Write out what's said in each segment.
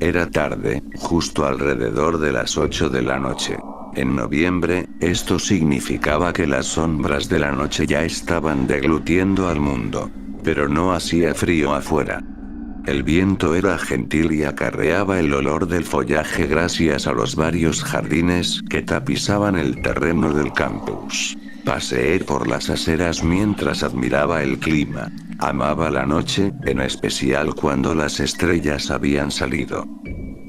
Era tarde, justo alrededor de las 8 de la noche. En noviembre, esto significaba que las sombras de la noche ya estaban deglutiendo al mundo. Pero no hacía frío afuera. El viento era gentil y acarreaba el olor del follaje gracias a los varios jardines que tapizaban el terreno del campus. Paseé por las aceras mientras admiraba el clima. Amaba la noche, en especial cuando las estrellas habían salido.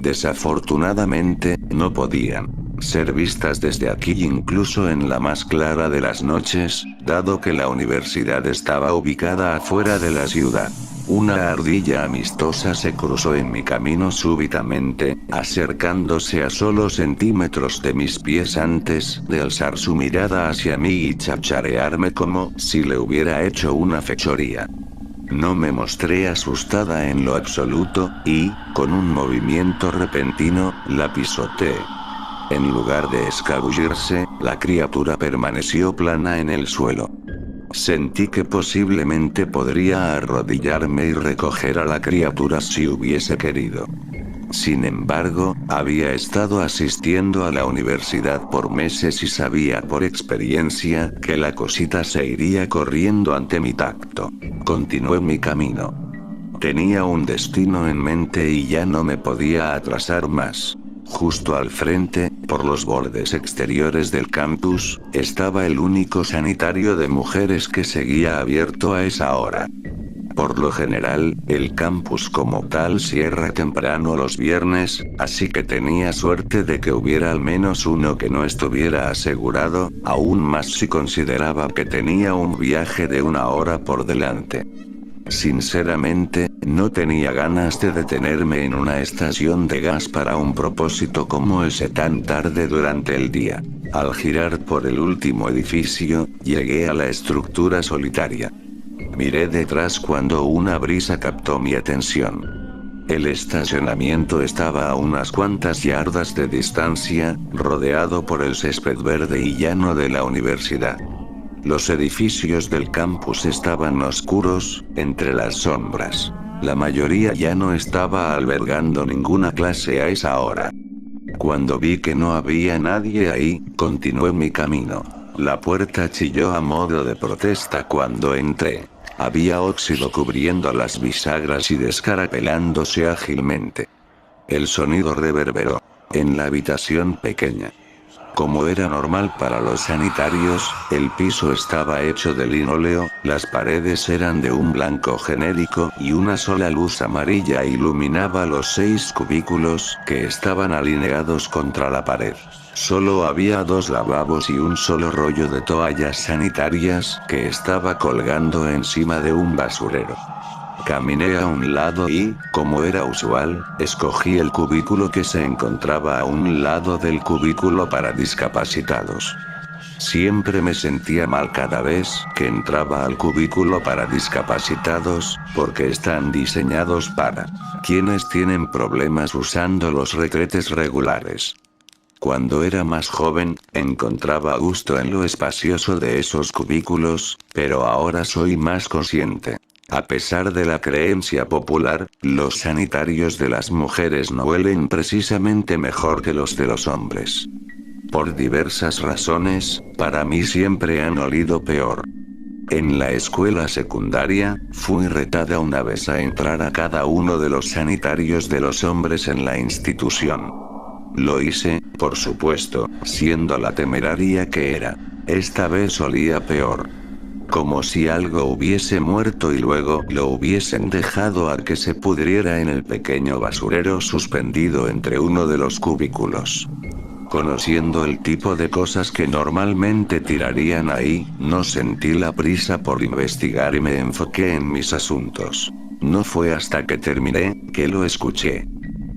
Desafortunadamente, no podían ser vistas desde aquí incluso en la más clara de las noches, dado que la universidad estaba ubicada afuera de la ciudad. Una ardilla amistosa se cruzó en mi camino súbitamente, acercándose a solo centímetros de mis pies antes de alzar su mirada hacia mí y chacharearme como si le hubiera hecho una fechoría. No me mostré asustada en lo absoluto, y, con un movimiento repentino, la pisoteé. En lugar de escabullirse, la criatura permaneció plana en el suelo. Sentí que posiblemente podría arrodillarme y recoger a la criatura si hubiese querido. Sin embargo, había estado asistiendo a la universidad por meses y sabía por experiencia que la cosita se iría corriendo ante mi tacto. Continué mi camino. Tenía un destino en mente y ya no me podía atrasar más. Justo al frente, por los bordes exteriores del campus, estaba el único sanitario de mujeres que seguía abierto a esa hora. Por lo general, el campus como tal cierra temprano los viernes, así que tenía suerte de que hubiera al menos uno que no estuviera asegurado, aún más si consideraba que tenía un viaje de 1 hora por delante. Sinceramente, no tenía ganas de detenerme en una estación de gas para un propósito como ese tan tarde durante el día. Al girar por el último edificio, llegué a la estructura solitaria. Miré detrás cuando una brisa captó mi atención. El estacionamiento estaba a unas cuantas yardas de distancia, rodeado por el césped verde y llano de la universidad. Los edificios del campus estaban oscuros, entre las sombras. La mayoría ya no estaba albergando ninguna clase a esa hora. Cuando vi que no había nadie ahí, continué mi camino. La puerta chilló a modo de protesta cuando entré. Había óxido cubriendo las bisagras y descarapelándose ágilmente. El sonido reverberó en la habitación pequeña. Como era normal para los sanitarios, el piso estaba hecho de linóleo, las paredes eran de un blanco genérico y una sola luz amarilla iluminaba los 6 cubículos que estaban alineados contra la pared. Solo había 2 lavabos y un solo rollo de toallas sanitarias que estaba colgando encima de un basurero. Caminé a un lado y, como era usual, escogí el cubículo que se encontraba a un lado del cubículo para discapacitados. Siempre me sentía mal cada vez que entraba al cubículo para discapacitados, porque están diseñados para quienes tienen problemas usando los retretes regulares. Cuando era más joven, encontraba gusto en lo espacioso de esos cubículos, pero ahora soy más consciente. A pesar de la creencia popular, los sanitarios de las mujeres no huelen precisamente mejor que los de los hombres. Por diversas razones, para mí siempre han olido peor. En la escuela secundaria, fui retada una vez a entrar a cada uno de los sanitarios de los hombres en la institución. Lo hice, por supuesto, siendo la temeraria que era. Esta vez olía peor. Como si algo hubiese muerto y luego lo hubiesen dejado a que se pudriera en el pequeño basurero suspendido entre uno de los cubículos. Conociendo el tipo de cosas que normalmente tirarían ahí, no sentí la prisa por investigar y me enfoqué en mis asuntos. No fue hasta que terminé, que lo escuché.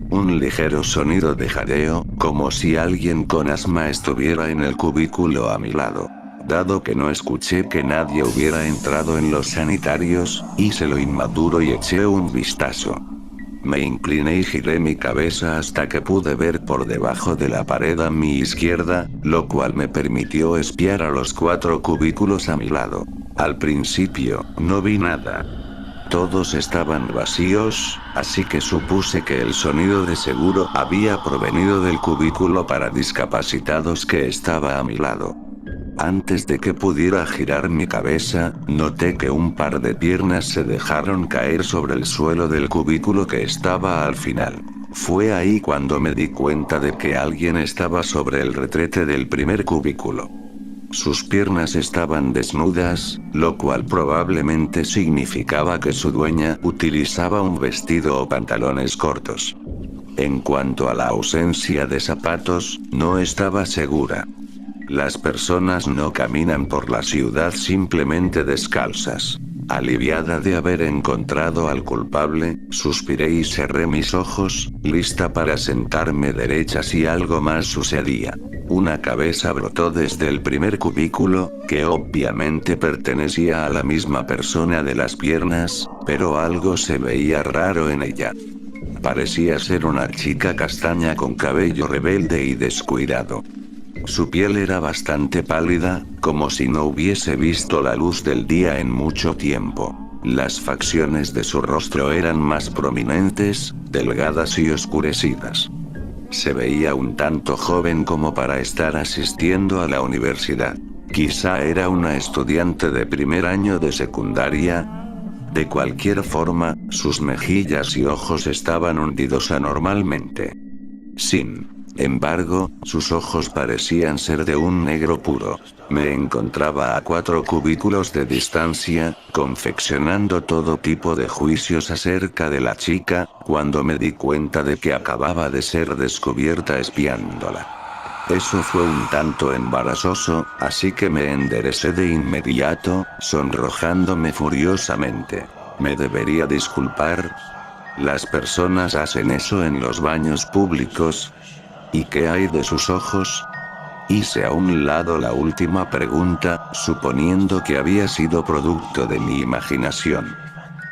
Un ligero sonido de jadeo, como si alguien con asma estuviera en el cubículo a mi lado. Dado que no escuché que nadie hubiera entrado en los sanitarios, hice lo inmaduro y eché un vistazo. Me incliné y giré mi cabeza hasta que pude ver por debajo de la pared a mi izquierda, lo cual me permitió espiar a los 4 cubículos a mi lado. Al principio, no vi nada. Todos estaban vacíos, así que supuse que el sonido de seguro había provenido del cubículo para discapacitados que estaba a mi lado. Antes de que pudiera girar mi cabeza, noté que un par de piernas se dejaron caer sobre el suelo del cubículo que estaba al final. Fue ahí cuando me di cuenta de que alguien estaba sobre el retrete del primer cubículo. Sus piernas estaban desnudas, lo cual probablemente significaba que su dueña utilizaba un vestido o pantalones cortos. En cuanto a la ausencia de zapatos, no estaba segura. Las personas no caminan por la ciudad simplemente descalzas. Aliviada de haber encontrado al culpable, suspiré y cerré mis ojos, lista para sentarme derecha si algo más sucedía. Una cabeza brotó desde el primer cubículo, que obviamente pertenecía a la misma persona de las piernas, pero algo se veía raro en ella. Parecía ser una chica castaña con cabello rebelde y descuidado. Su piel era bastante pálida, como si no hubiese visto la luz del día en mucho tiempo. Las facciones de su rostro eran más prominentes, delgadas y oscurecidas. Se veía un tanto joven como para estar asistiendo a la universidad. Quizá era una estudiante de primer año de secundaria. De cualquier forma, sus mejillas y ojos estaban hundidos anormalmente. Sin embargo, sus ojos parecían ser de un negro puro. Me encontraba a 4 cubículos de distancia, confeccionando todo tipo de juicios acerca de la chica, cuando me di cuenta de que acababa de ser descubierta espiándola. Eso fue un tanto embarazoso, así que me enderecé de inmediato, sonrojándome furiosamente. ¿Me debería disculpar? ¿Las personas hacen eso en los baños públicos? ¿Y qué hay de sus ojos? Hice a un lado la última pregunta, suponiendo que había sido producto de mi imaginación.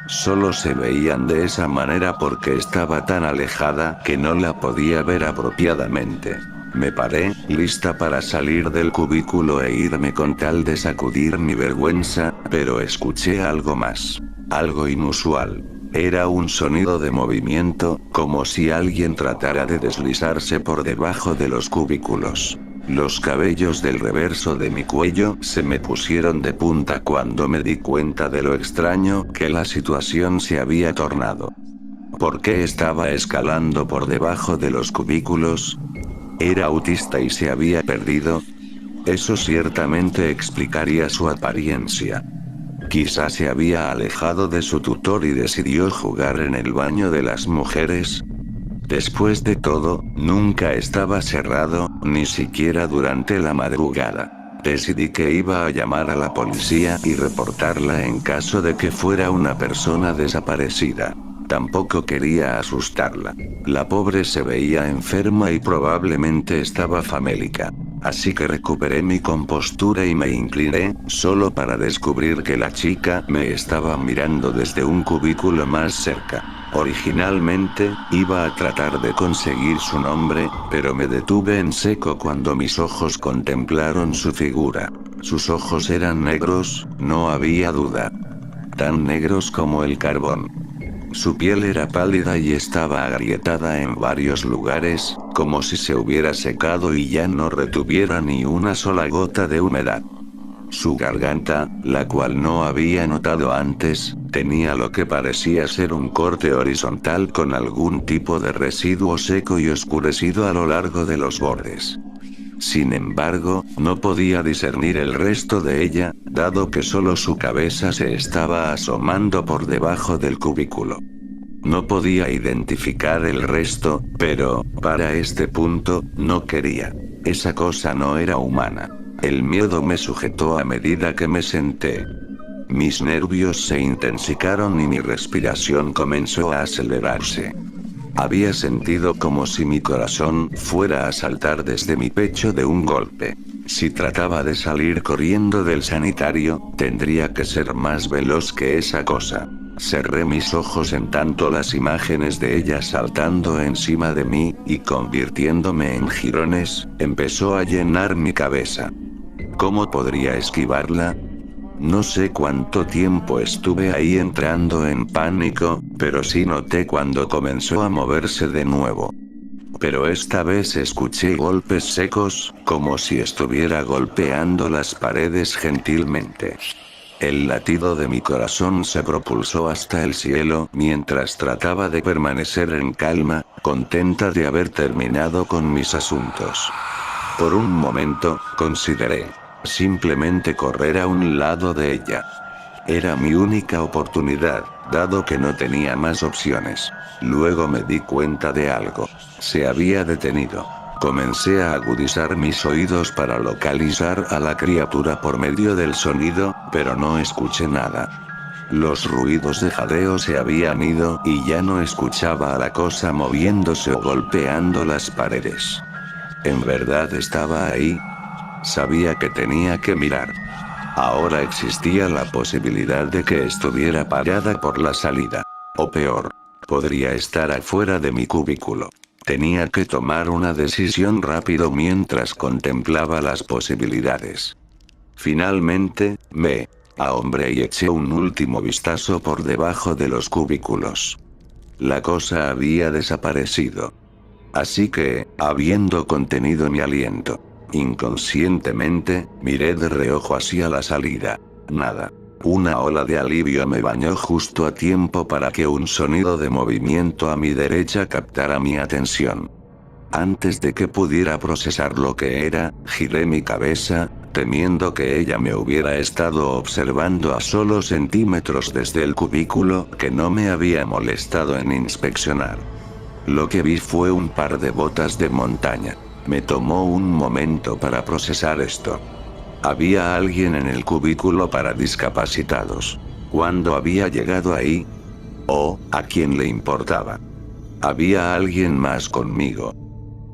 Solo se veían de esa manera porque estaba tan alejada que no la podía ver apropiadamente. Me paré, lista para salir del cubículo e irme con tal de sacudir mi vergüenza, pero escuché algo más. Algo inusual. Era un sonido de movimiento, como si alguien tratara de deslizarse por debajo de los cubículos. Los cabellos del reverso de mi cuello se me pusieron de punta cuando me di cuenta de lo extraño que la situación se había tornado. ¿Por qué estaba escalando por debajo de los cubículos? ¿Era autista y se había perdido? Eso ciertamente explicaría su apariencia. Quizás se había alejado de su tutor y decidió jugar en el baño de las mujeres. Después de todo, nunca estaba cerrado, ni siquiera durante la madrugada. Decidí que iba a llamar a la policía y reportarla en caso de que fuera una persona desaparecida. Tampoco quería asustarla. La pobre se veía enferma y probablemente estaba famélica. Así que recuperé mi compostura y me incliné, solo para descubrir que la chica me estaba mirando desde un cubículo más cerca. Originalmente, iba a tratar de conseguir su nombre, pero me detuve en seco cuando mis ojos contemplaron su figura. Sus ojos eran negros, no había duda. Tan negros como el carbón. Su piel era pálida y estaba agrietada en varios lugares, como si se hubiera secado y ya no retuviera ni una sola gota de humedad. Su garganta, la cual no había notado antes, tenía lo que parecía ser un corte horizontal con algún tipo de residuo seco y oscurecido a lo largo de los bordes. Sin embargo, no podía discernir el resto de ella, dado que solo su cabeza se estaba asomando por debajo del cubículo. No podía identificar el resto, pero, para este punto, no quería. Esa cosa no era humana. El miedo me sujetó a medida que me senté. Mis nervios se intensificaron y mi respiración comenzó a acelerarse. Había sentido como si mi corazón fuera a saltar desde mi pecho de un golpe. Si trataba de salir corriendo del sanitario, tendría que ser más veloz que esa cosa. Cerré mis ojos en tanto las imágenes de ella saltando encima de mí, y convirtiéndome en jirones, empezó a llenar mi cabeza. ¿Cómo podría esquivarla? No sé cuánto tiempo estuve ahí entrando en pánico, pero sí noté cuando comenzó a moverse de nuevo. Pero esta vez escuché golpes secos, como si estuviera golpeando las paredes gentilmente. El latido de mi corazón se propulsó hasta el cielo mientras trataba de permanecer en calma, contenta de haber terminado con mis asuntos. Por un momento, consideré simplemente correr a un lado de ella. Era mi única oportunidad, dado que no tenía más opciones. Luego me di cuenta de algo. Se había detenido. Comencé a agudizar mis oídos para localizar a la criatura por medio del sonido, pero no escuché nada. Los ruidos de jadeo se habían ido y ya no escuchaba a la cosa moviéndose o golpeando las paredes. ¿En verdad estaba ahí? Sabía que tenía que mirar. Ahora existía la posibilidad de que estuviera parada por la salida. O peor, podría estar afuera de mi cubículo. Tenía que tomar una decisión rápido mientras contemplaba las posibilidades. Finalmente, me ahombré y eché un último vistazo por debajo de los cubículos. La cosa había desaparecido. Así que, habiendo contenido mi aliento, inconscientemente, miré de reojo hacia la salida. Nada. Una ola de alivio me bañó justo a tiempo para que un sonido de movimiento a mi derecha captara mi atención. Antes de que pudiera procesar lo que era, giré mi cabeza, temiendo que ella me hubiera estado observando a solo centímetros desde el cubículo que no me había molestado en inspeccionar. Lo que vi fue un par de botas de montaña. Me tomó un momento para procesar esto. Había alguien en el cubículo para discapacitados. ¿Cuándo había llegado ahí? ¿O a quién le importaba? Había alguien más conmigo.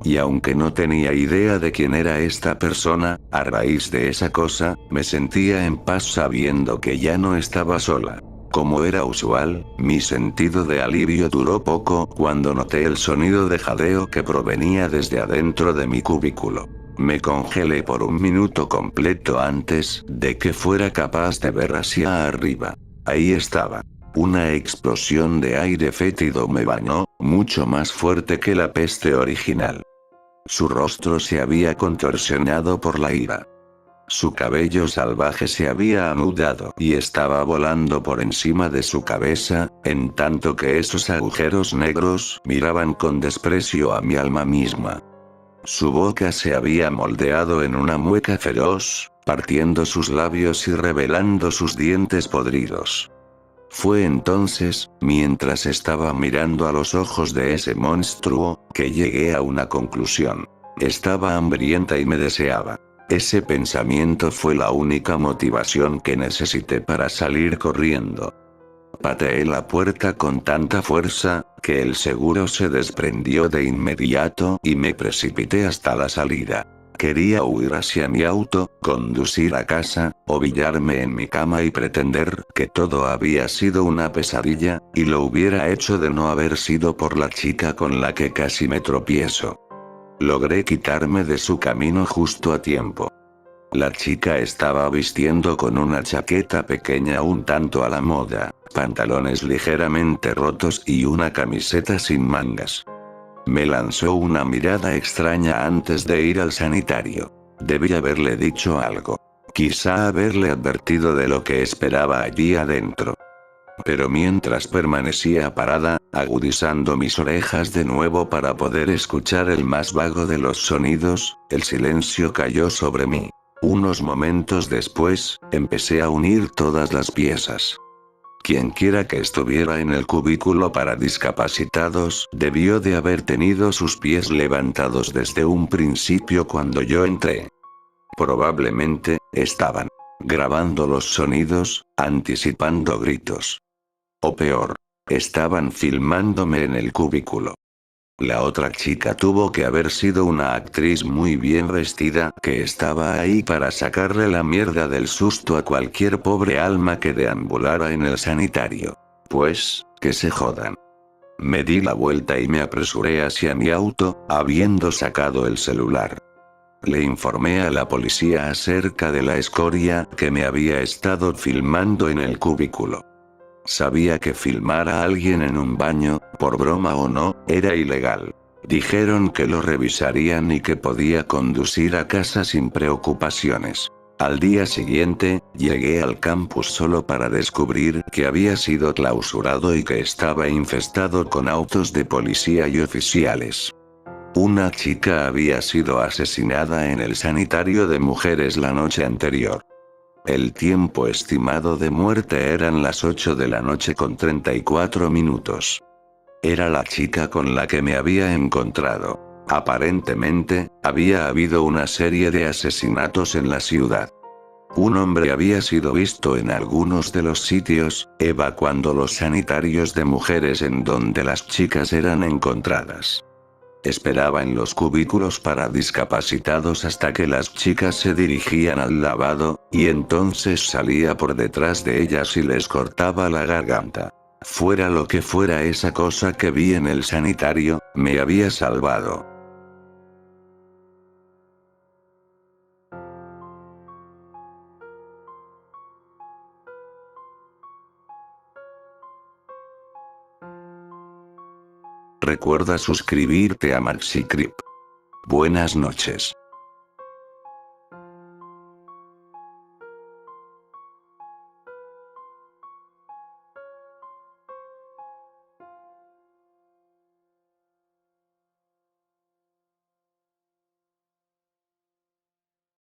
Y aunque no tenía idea de quién era esta persona, a raíz de esa cosa, me sentía en paz sabiendo que ya no estaba sola. Como era usual, mi sentido de alivio duró poco cuando noté el sonido de jadeo que provenía desde adentro de mi cubículo. Me congelé por un minuto completo antes de que fuera capaz de ver hacia arriba. Ahí estaba. Una explosión de aire fétido me bañó, mucho más fuerte que la peste original. Su rostro se había contorsionado por la ira. Su cabello salvaje se había anudado y estaba volando por encima de su cabeza, en tanto que esos agujeros negros miraban con desprecio a mi alma misma. Su boca se había moldeado en una mueca feroz, partiendo sus labios y revelando sus dientes podridos. Fue entonces, mientras estaba mirando a los ojos de ese monstruo, que llegué a una conclusión. Estaba hambrienta y me deseaba. Ese pensamiento fue la única motivación que necesité para salir corriendo. Pateé la puerta con tanta fuerza, que el seguro se desprendió de inmediato y me precipité hasta la salida. Quería huir hacia mi auto, conducir a casa, ovillarme en mi cama y pretender que todo había sido una pesadilla, y lo hubiera hecho de no haber sido por la chica con la que casi me tropiezo. Logré quitarme de su camino justo a tiempo. La chica estaba vistiendo con una chaqueta pequeña un tanto a la moda, pantalones ligeramente rotos y una camiseta sin mangas. Me lanzó una mirada extraña antes de ir al sanitario. Debí haberle dicho algo. Quizá haberle advertido de lo que esperaba allí adentro. Pero mientras permanecía parada, agudizando mis orejas de nuevo para poder escuchar el más vago de los sonidos, el silencio cayó sobre mí. Unos momentos después, empecé a unir todas las piezas. Quienquiera que estuviera en el cubículo para discapacitados debió de haber tenido sus pies levantados desde un principio cuando yo entré. Probablemente, estaban grabando los sonidos, anticipando gritos. O peor, estaban filmándome en el cubículo. La otra chica tuvo que haber sido una actriz muy bien vestida que estaba ahí para sacarle la mierda del susto a cualquier pobre alma que deambulara en el sanitario. Pues, que se jodan. Me di la vuelta y me apresuré hacia mi auto, habiendo sacado el celular. Le informé a la policía acerca de la escoria que me había estado filmando en el cubículo. Sabía que filmar a alguien en un baño, por broma o no, era ilegal. Dijeron que lo revisarían y que podía conducir a casa sin preocupaciones. Al día siguiente, llegué al campus solo para descubrir que había sido clausurado y que estaba infestado con autos de policía y oficiales. Una chica había sido asesinada en el sanitario de mujeres la noche anterior. El tiempo estimado de muerte eran las 8 de la noche con 34 minutos. Era la chica con la que me había encontrado. Aparentemente, había habido una serie de asesinatos en la ciudad. Un hombre había sido visto en algunos de los sitios, evacuando los sanitarios de mujeres en donde las chicas eran encontradas. Esperaba en los cubículos para discapacitados hasta que las chicas se dirigían al lavado, y entonces salía por detrás de ellas y les cortaba la garganta. Fuera lo que fuera esa cosa que vi en el sanitario, me había salvado. Recuerda suscribirte a MaxiCrip. Buenas noches.